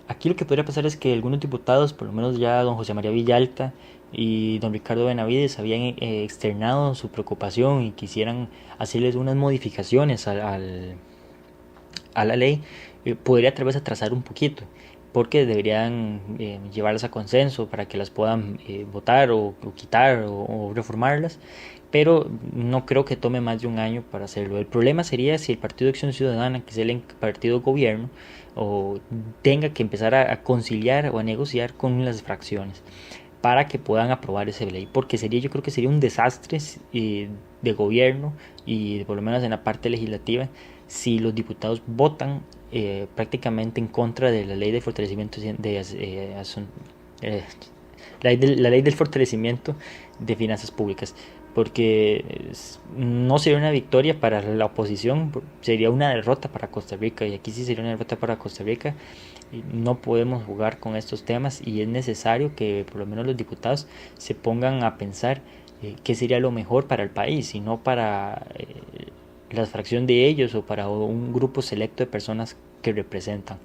Aquí lo que podría pasar es que algunos diputados, por lo menos ya don José María Villalta y don Ricardo Benavides, habían externado su preocupación y quisieran hacerles unas modificaciones a la ley. Podría tal vez atrasar un poquito, porque deberían llevarlas a consenso para que las puedan votar o quitar o reformarlas, pero no creo que tome más de un año para hacerlo. El problema sería si el Partido de Acción Ciudadana, que es el partido de gobierno, o tenga que empezar a conciliar o a negociar con las fracciones para que puedan aprobar esa ley, porque yo creo que sería un desastre de gobierno y por lo menos en la parte legislativa si los diputados votan prácticamente en contra de la ley de fortalecimiento la ley del fortalecimiento de finanzas públicas, porque no sería una victoria para la oposición, sería una derrota para Costa Rica, y aquí sí sería una derrota para Costa Rica. No podemos jugar con estos temas y es necesario que por lo menos los diputados se pongan a pensar qué sería lo mejor para el país y no para la fracción de ellos o para un grupo selecto de personas que representan.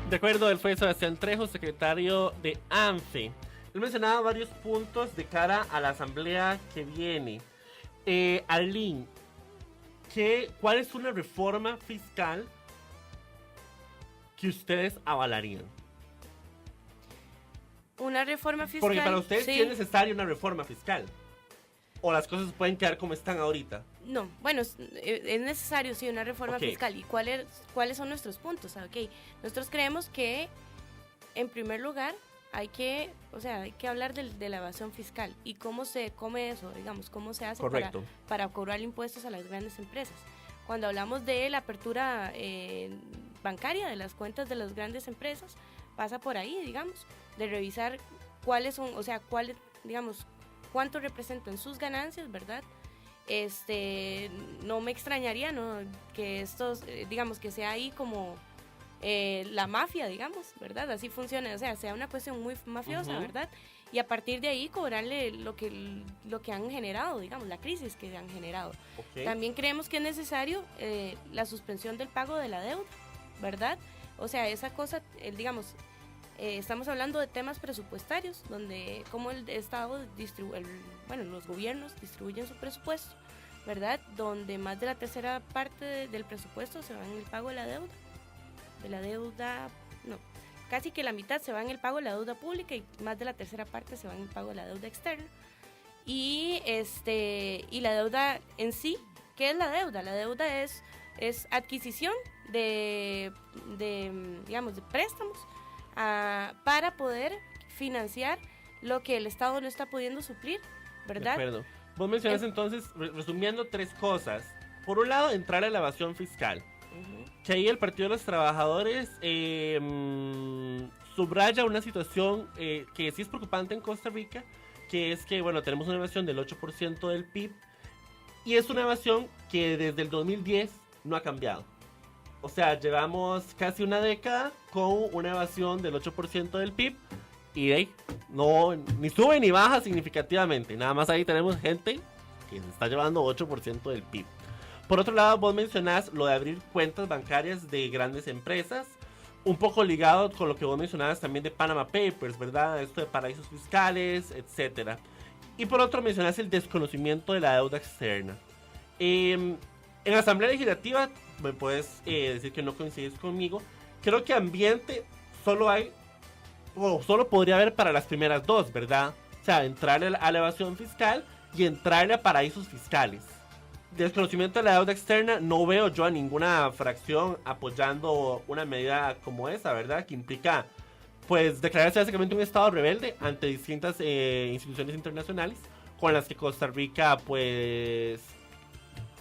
De acuerdo, él fue Sebastián Trejo, secretario de ANFE. Él mencionaba varios puntos de cara a la asamblea que viene. Arlene, ¿cuál es una reforma fiscal que ustedes avalarían? Una reforma fiscal. Porque para ustedes sí sí es necesaria una reforma fiscal. ¿O las cosas pueden quedar como están ahorita? No, bueno, es necesario, sí, una reforma fiscal. ¿Y cuáles son nuestros puntos? Okay. Nosotros creemos que, en primer lugar, hay que hablar de la evasión fiscal y cómo se come eso, digamos, cómo se hace para cobrar impuestos a las grandes empresas. Cuando hablamos de la apertura bancaria de las cuentas de las grandes empresas, pasa por ahí, digamos, de revisar cuáles son, digamos, cuánto representan sus ganancias, ¿verdad? No me extrañaría, ¿no?, que estos, digamos, que sea ahí como la mafia, digamos, ¿verdad? Así funciona, o sea una cuestión muy mafiosa, ¿verdad? Y a partir de ahí cobrarle lo que han generado, digamos, la crisis que han generado. También creemos que es necesario la suspensión del pago de la deuda, ¿verdad? O sea, esa cosa, digamos, estamos hablando de temas presupuestarios, donde como el Estado los gobiernos distribuyen su presupuesto, ¿verdad? Donde más de la tercera parte del presupuesto se va en el pago de la deuda, casi que la mitad se va en el pago de la deuda pública y más de la tercera parte se va en el pago de la deuda externa. Y la deuda en sí, ¿qué es la deuda? La deuda es adquisición de préstamos para poder financiar lo que el Estado no está pudiendo suplir, ¿verdad? De acuerdo. Vos mencionas entonces, resumiendo, 3 cosas. Por un lado, entrar a la evasión fiscal. Que ahí el Partido de los Trabajadores subraya una situación que sí es preocupante en Costa Rica, que es que, bueno, tenemos una evasión del 8% del PIB y es una evasión que desde el 2010 no ha cambiado. O sea, llevamos casi una década con una evasión del 8% del PIB y de ahí no, ni sube ni baja significativamente. Nada más ahí tenemos gente que se está llevando 8% del PIB. Por otro lado, vos mencionás lo de abrir cuentas bancarias de grandes empresas. un poco ligado con lo que vos mencionabas también de Panama Papers, ¿verdad? Esto de paraísos fiscales, etcétera. Y por otro mencionas el desconocimiento de la deuda externa. En la Asamblea Legislativa, me puedes decir que no coincides conmigo, creo que ambiente solo hay, o solo podría haber para las primeras dos, ¿verdad? O sea, entrarle a la evasión fiscal y entrarle a paraísos fiscales. Desconocimiento de la deuda externa, no veo yo a ninguna fracción apoyando una medida como esa, ¿verdad? Que implica, pues, declararse básicamente un estado rebelde ante distintas instituciones internacionales con las que Costa Rica, pues,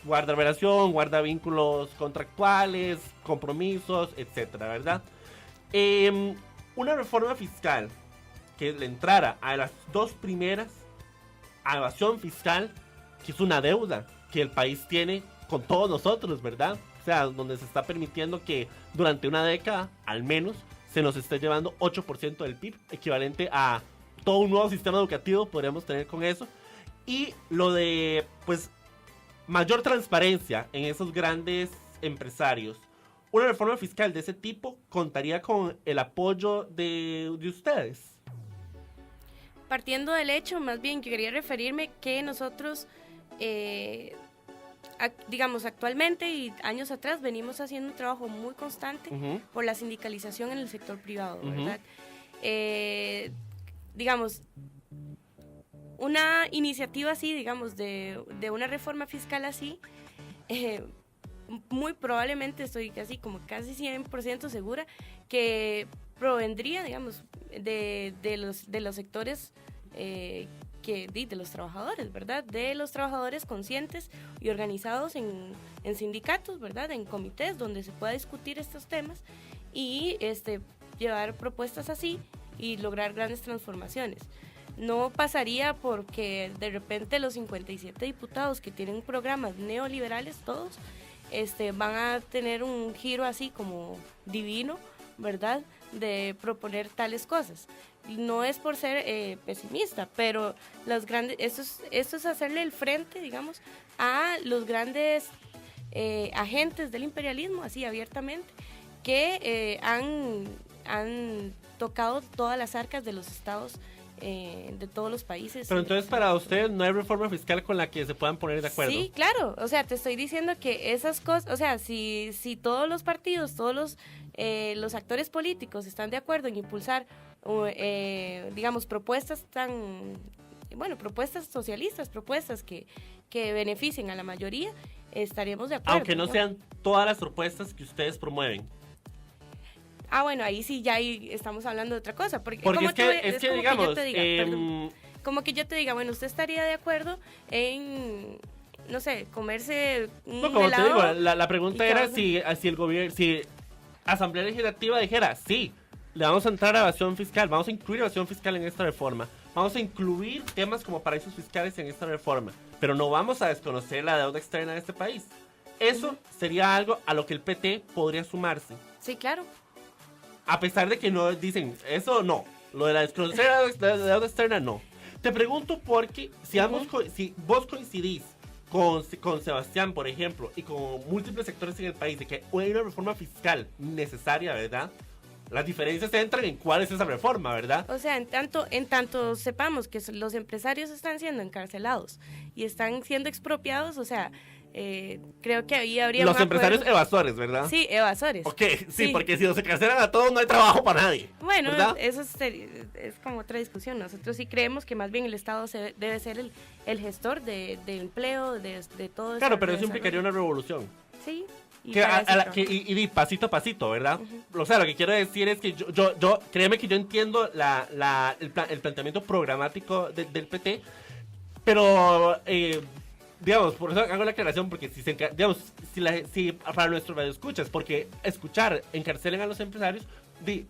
guarda relación, guarda vínculos contractuales, compromisos, etcétera, ¿verdad? Una reforma fiscal que le entrara a las dos primeras, a evasión fiscal, que es una deuda que el país tiene con todos nosotros, ¿verdad? O sea, donde se está permitiendo que durante una década, al menos, se nos esté llevando 8% del PIB, equivalente a todo un nuevo sistema educativo, podríamos tener con eso. Y lo de, pues, mayor transparencia en esos grandes empresarios. Una reforma fiscal de ese tipo contaría con el apoyo de ustedes. Partiendo del hecho, más bien, que quería referirme que nosotros, digamos, actualmente y años atrás venimos haciendo un trabajo muy constante por la sindicalización en el sector privado, ¿verdad? Digamos, una iniciativa así, digamos, de una reforma fiscal así, muy probablemente estoy casi 100% segura que provendría, digamos, de los sectores de los trabajadores, ¿verdad? De los trabajadores conscientes y organizados en sindicatos, ¿verdad? En comités donde se pueda discutir estos temas y llevar propuestas así y lograr grandes transformaciones. No pasaría porque de repente los 57 diputados que tienen programas neoliberales todos van a tener un giro así como divino, ¿verdad? De proponer tales cosas. No es por ser pesimista, pero esto es hacerle el frente, digamos, a los grandes agentes del imperialismo, así abiertamente, que han tocado todas las arcas de los estados de todos los países. Pero entonces para ustedes no hay reforma fiscal con la que se puedan poner de acuerdo. Sí, claro, o sea, te estoy diciendo que esas cosas, o sea, si todos los partidos, todos los actores políticos están de acuerdo en impulsar, digamos, propuestas propuestas socialistas, propuestas que beneficien a la mayoría, estaríamos de acuerdo. Aunque no sean todas las propuestas que ustedes promueven. Bueno, ahí sí ya estamos hablando de otra cosa. Porque es que digamos, como que yo te diga, bueno, usted estaría de acuerdo en, no sé, comerse un como helado. te digo, la pregunta era si el gobierno, si Asamblea Legislativa dijera, sí, le vamos a entrar a evasión fiscal, vamos a incluir evasión fiscal en esta reforma, vamos a incluir temas como paraísos fiscales en esta reforma, pero no vamos a desconocer la deuda externa de este país. Eso sería algo a lo que el PT podría sumarse. Sí, claro. A pesar de que no dicen, eso no, lo de la desconocer de la deuda externa no. Te pregunto porque si vos coincidís con Sebastián, por ejemplo, y con múltiples sectores en el país de que hay una reforma fiscal necesaria, ¿verdad? Las diferencias entran en cuál es esa reforma, ¿verdad? O sea, en tanto sepamos que los empresarios están siendo encarcelados y están siendo expropiados, o sea, creo que ahí habría los empresarios evasores, ¿verdad? Sí, evasores. Ok, sí, porque si los encarcelan a todos no hay trabajo para nadie. Bueno, ¿verdad? eso es como otra discusión. Nosotros sí creemos que más bien el Estado debe ser el gestor de empleo, de todo. Claro, pero eso implicaría una revolución. Sí. Y pasito a pasito, ¿verdad? O sea, lo que quiero decir es que yo créeme que yo entiendo el planteamiento programático del PT, pero digamos, por eso hago la aclaración, porque si para nuestros radioescuchas, porque escuchar encarcelen a los empresarios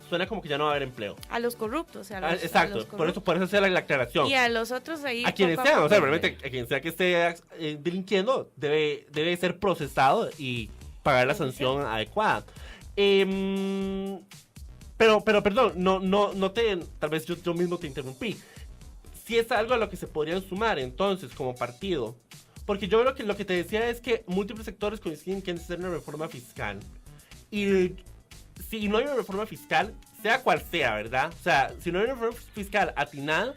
suena como que ya no va a haber empleo. A los corruptos. Exacto, a los corruptos. por eso hacer la aclaración. Y a los otros ahí. A quienes sean, o sea, realmente a quien sea que esté delinquiendo debe ser procesado y pagar la sanción adecuada. Pero perdón, tal vez yo mismo te interrumpí. Si es algo a lo que se podrían sumar entonces como partido, porque yo creo que lo que te decía es que múltiples sectores coinciden que es necesaria una reforma fiscal y si no hay una reforma fiscal, sea cual sea, ¿verdad? O sea, si no hay una reforma fiscal atinada,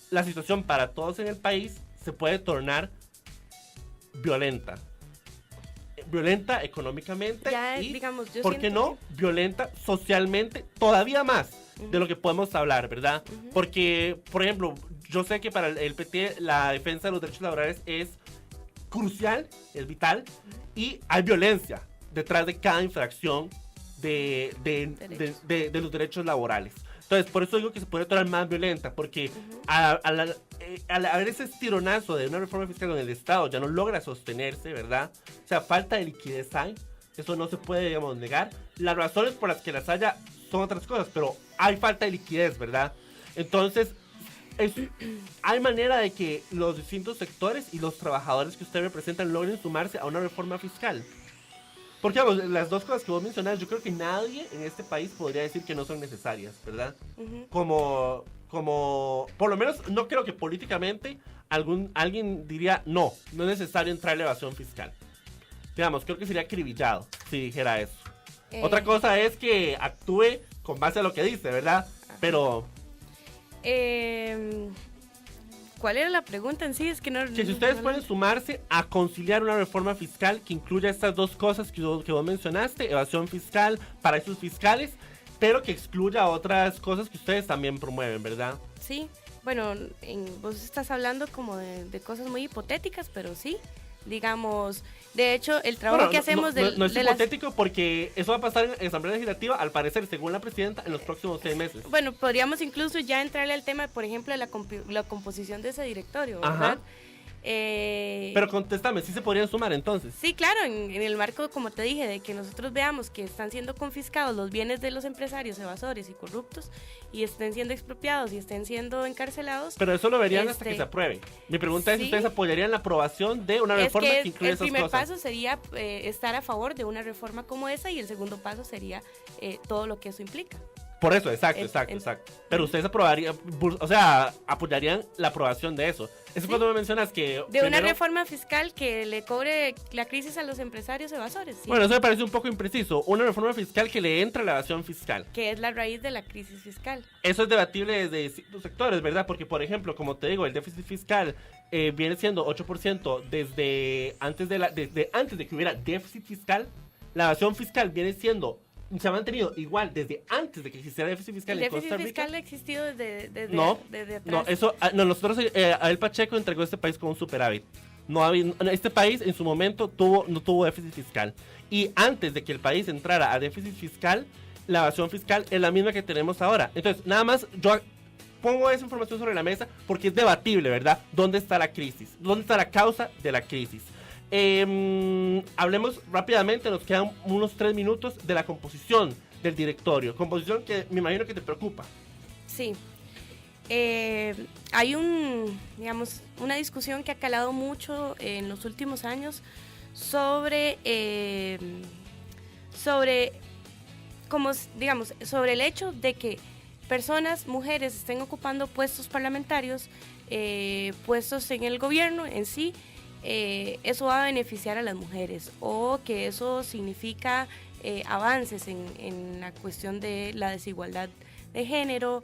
la situación para todos en el país se puede tornar violenta. Violenta económicamente Ya, y, digamos, yo ¿por qué siento no? Violenta socialmente todavía más de lo que podemos hablar, ¿verdad? Porque, por ejemplo, yo sé que para el PT la defensa de los derechos laborales es crucial, es vital, y hay violencia detrás de cada infracción de los derechos laborales. Entonces, por eso digo que se puede tornar más violenta, porque al haber ese estironazo de una reforma fiscal donde el Estado ya no logra sostenerse, ¿verdad? O sea, falta de liquidez hay, eso no se puede, digamos, negar. Las razones por las que las haya son otras cosas, pero hay falta de liquidez, ¿verdad? Entonces, hay manera de que los distintos sectores y los trabajadores que usted representan logren sumarse a una reforma fiscal. Porque, vamos, las dos cosas que vos mencionás, yo creo que nadie en este país podría decir que no son necesarias, ¿verdad? Como, por lo menos, no creo que políticamente alguien diría, no es necesario entrar a la evasión fiscal. Digamos, creo que sería acribillado si dijera eso. Otra cosa es que actúe con base a lo que dice, ¿verdad? Pero... ¿cuál era la pregunta en sí? Es que no... Que si ustedes pueden sumarse a conciliar una reforma fiscal que incluya estas dos cosas que vos mencionaste, evasión fiscal, paraísos fiscales, pero que excluya otras cosas que ustedes también promueven, ¿verdad? Sí, bueno, vos estás hablando como de cosas muy hipotéticas, pero sí, digamos, de hecho, el trabajo que hacemos no es hipotético porque eso va a pasar en Asamblea Legislativa, al parecer, según la presidenta, en los próximos 6 meses. Bueno, podríamos incluso ya entrarle al tema, por ejemplo, de la composición de ese directorio, ¿verdad? Pero contéstame, ¿sí se podrían sumar entonces? Sí, claro, en el marco, como te dije, de que nosotros veamos que están siendo confiscados los bienes de los empresarios evasores y corruptos y estén siendo expropiados y estén siendo encarcelados. Pero eso lo verían hasta que se apruebe. Mi pregunta es si ustedes apoyarían la aprobación de una reforma que incluya esas cosas. El primer paso sería estar a favor de una reforma como esa y el segundo paso sería todo lo que eso implica. Por eso, exacto. Pero ustedes aprobarían, o sea, apoyarían la aprobación de eso. Eso cuando me mencionas que... De una reforma fiscal que le cobre la crisis a los empresarios evasores. Sí. Bueno, eso me parece un poco impreciso. Una reforma fiscal que le entra a la evasión fiscal. Que es la raíz de la crisis fiscal. Eso es debatible desde distintos sectores, ¿verdad? Porque, por ejemplo, como te digo, el déficit fiscal viene siendo 8% desde antes de que hubiera déficit fiscal. La evasión fiscal viene siendo... se ha mantenido igual desde antes de que existiera déficit fiscal en Costa Rica. El déficit fiscal ha existido desde atrás. No, eso, nosotros, Abel Pacheco entregó este país con un superávit. Este país en su momento no tuvo déficit fiscal. Y antes de que el país entrara a déficit fiscal, la evasión fiscal es la misma que tenemos ahora. Entonces, nada más, yo pongo esa información sobre la mesa porque es debatible, ¿verdad? ¿Dónde está la crisis? ¿Dónde está la causa de la crisis? Hablemos rápidamente, nos quedan unos 3 minutos de la composición del directorio. Composición que me imagino que te preocupa. Sí. Hay una discusión que ha calado mucho en los últimos años sobre el hecho de que personas, mujeres, estén ocupando puestos parlamentarios, puestos en el gobierno en sí. Eso va a beneficiar a las mujeres o que eso significa avances en la cuestión de la desigualdad de género.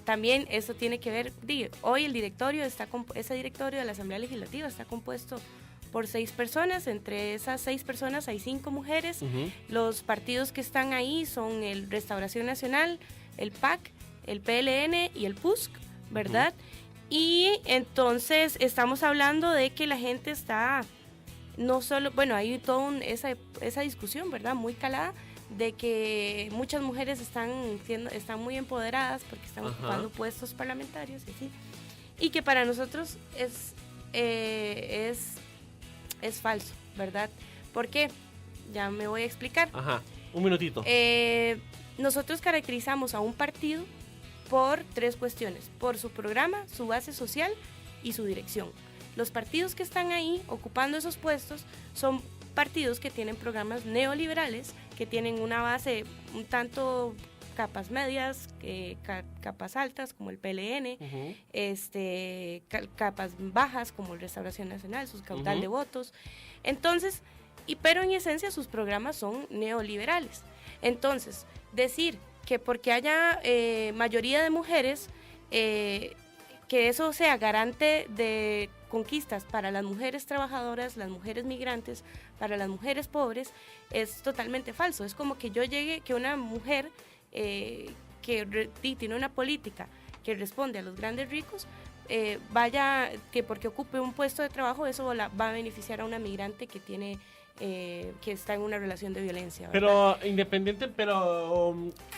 También eso tiene que ver, hoy el directorio ese directorio de la Asamblea Legislativa está compuesto por 6 personas, entre esas 6 personas hay 5 mujeres. Los partidos que están ahí son el Restauración Nacional, el PAC, el PLN y el PUSC, ¿verdad? Y entonces estamos hablando de que la gente está, no solo, bueno, hay toda esa discusión, ¿verdad? Muy calada, de que muchas mujeres están muy empoderadas porque están ocupando puestos parlamentarios y así. Y que para nosotros es falso, ¿verdad? ¿Por qué? Ya me voy a explicar. Un minutito. Nosotros caracterizamos a un partido por 3 cuestiones: por su programa, su base social y su dirección. Los partidos que están ahí ocupando esos puestos son partidos que tienen programas neoliberales, que tienen una base un tanto capas medias, capas altas como el PLN, capas bajas como el Restauración Nacional, su caudal de votos. Entonces, pero en esencia sus programas son neoliberales. Entonces, decir que porque haya mayoría de mujeres, que eso sea garante de conquistas para las mujeres trabajadoras, las mujeres migrantes, para las mujeres pobres, es totalmente falso. Es como que yo llegue, que una mujer tiene una política que responde a los grandes ricos, vaya, que porque ocupe un puesto de trabajo, eso va a beneficiar a una migrante que tiene... que está en una relación de violencia, ¿verdad?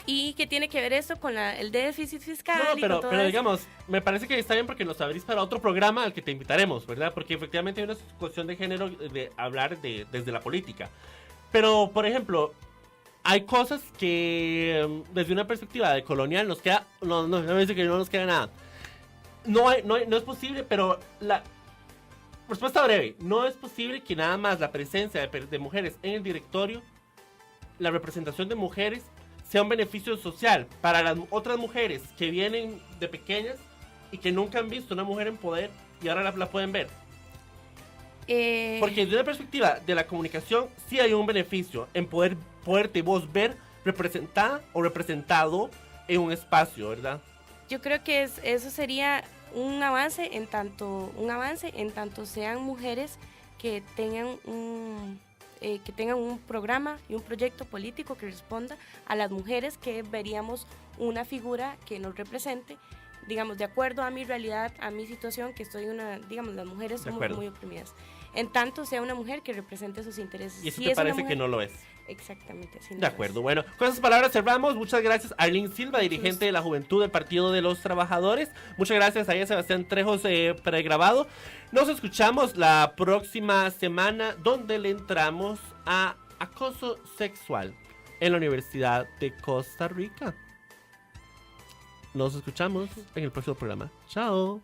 Y que tiene que ver esto con el déficit fiscal. No, y con todo pero eso. digamos, me parece que está bien porque nos abrís para otro programa al que te invitaremos, ¿verdad? Porque efectivamente hay una cuestión de género de hablar desde la política. Pero, por ejemplo, hay cosas que desde una perspectiva de colonial nos queda... No me dice que no nos queda nada. No es posible, pero la... Respuesta breve. No es posible que nada más la presencia de mujeres en el directorio, la representación de mujeres, sea un beneficio social para las otras mujeres que vienen de pequeñas y que nunca han visto una mujer en poder y ahora la pueden ver. Porque desde una perspectiva de la comunicación sí hay un beneficio en poderte vos ver representada o representado en un espacio, ¿verdad? Yo creo que eso sería un avance en tanto sean mujeres que tengan un programa y un proyecto político que responda a las mujeres, que veríamos una figura que nos represente, digamos, de acuerdo a mi realidad, a mi situación, que estoy digamos, las mujeres somos muy oprimidas. En tanto sea una mujer que represente sus intereses. Y eso te parece que no lo es. Exactamente, así de acuerdo, bueno, con esas palabras cerramos. Muchas gracias a Arlene Silva, dirigente de la Juventud del Partido de los Trabajadores. Muchas gracias a Sebastián Trejos, pregrabado. Nos escuchamos la próxima semana, donde le entramos a acoso sexual en la Universidad de Costa Rica. Nos escuchamos en el próximo programa. Chao.